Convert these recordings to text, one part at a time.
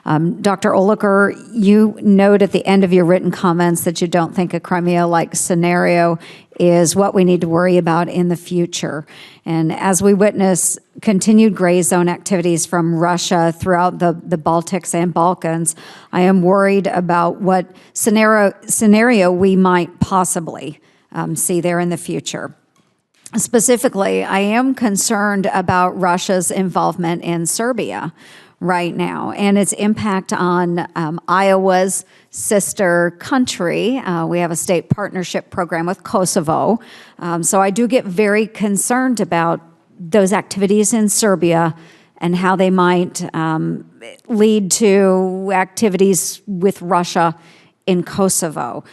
Dr. Oliker, you note at the end of your written comments that you don't think a Crimea-like scenario is what we need to worry about in the future. And as we witness continued gray zone activities from Russia throughout the Baltics and Balkans, I am worried about what scenario we might possibly see there in the future. Specifically, I am concerned about Russia's involvement in Serbia right now and its impact on Iowa's sister country. We have a state partnership program with Kosovo. So I do get very concerned about those activities in Serbia and how they might lead to activities with Russia in Kosovo.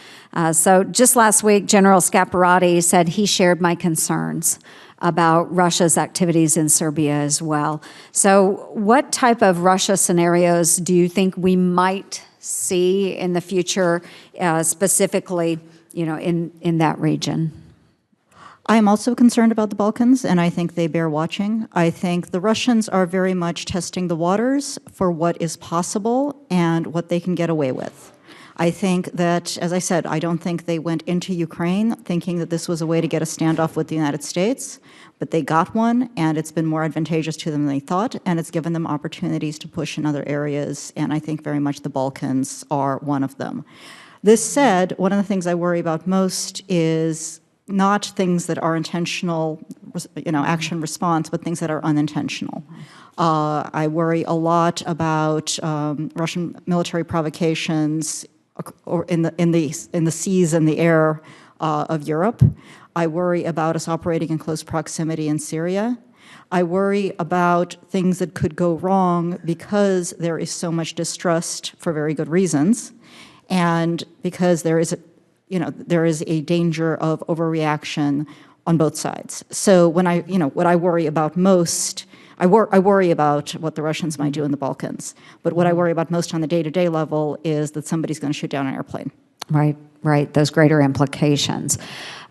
So just last week, General Scaparrotti said he shared my concerns about Russia's activities in Serbia as well. So what type of Russia scenarios do you think we might see in the future, specifically, in that region? I am also concerned about the Balkans, and I think they bear watching. I think the Russians are very much testing the waters for what is possible and what they can get away with. I think that, as I said, I don't think they went into Ukraine thinking that this was a way to get a standoff with the United States, but they got one, and it's been more advantageous to them than they thought, and it's given them opportunities to push in other areas, and I think very much the Balkans are one of them. This said, one of the things I worry about most is not things that are intentional, action response, but things that are unintentional. I worry a lot about Russian military provocations or in the seas and the air of Europe. I worry about us operating in close proximity in Syria. I worry about things that could go wrong because there is so much distrust for very good reasons, and because there is a danger of overreaction on both sides. So when what I worry about most, I worry about what the Russians might do in the Balkans, but what I worry about most on the day-to-day level is that somebody's going to shoot down an airplane. Right, those greater implications.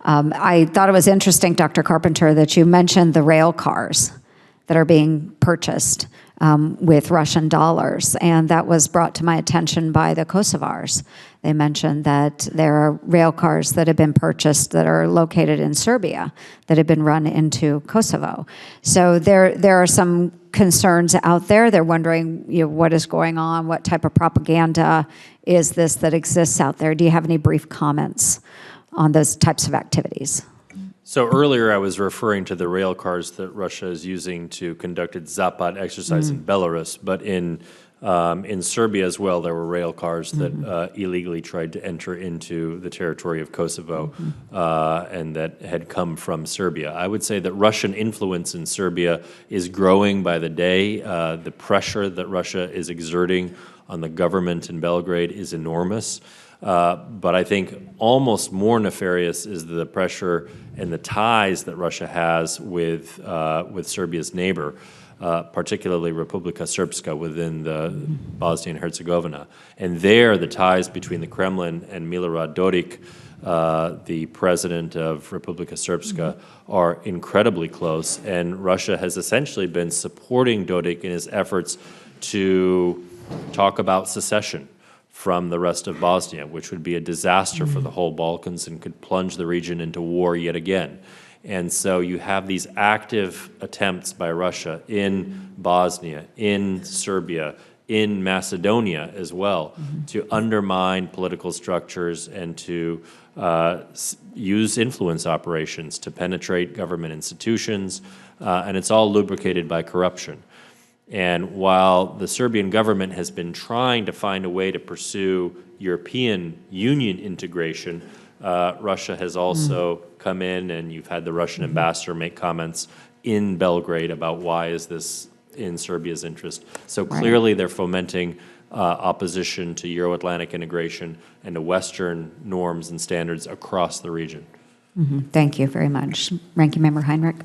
I thought it was interesting, Dr. Carpenter, that you mentioned the rail cars that are being purchased with Russian dollars, and that was brought to my attention by the Kosovars. They mentioned that there are rail cars that have been purchased that are located in Serbia that have been run into Kosovo. So there are some concerns out there. They're wondering, what is going on? What type of propaganda is this that exists out there? Do you have any brief comments on those types of activities? So earlier I was referring to the rail cars that Russia is using to conduct its Zapad exercise in Belarus, but in Serbia as well, there were rail cars that illegally tried to enter into the territory of Kosovo and that had come from Serbia. I would say that Russian influence in Serbia is growing by the day. The pressure that Russia is exerting on the government in Belgrade is enormous. But I think almost more nefarious is the pressure and the ties that Russia has with Serbia's neighbor, particularly Republika Srpska within the Bosnia and Herzegovina. And there, the ties between the Kremlin and Milorad Dodik, the president of Republika Srpska, are incredibly close. And Russia has essentially been supporting Dodik in his efforts to talk about secession from the rest of Bosnia, which would be a disaster for the whole Balkans and could plunge the region into war yet again. And so you have these active attempts by Russia in Bosnia, in Serbia, in Macedonia as well, to undermine political structures and to use influence operations to penetrate government institutions, and it's all lubricated by corruption. And while the Serbian government has been trying to find a way to pursue European Union integration, Russia has also come in, and you've had the Russian ambassador make comments in Belgrade about why is this in Serbia's interest. So clearly they're fomenting opposition to Euro-Atlantic integration and to Western norms and standards across the region. Thank you very much. Ranking Member Heinrich.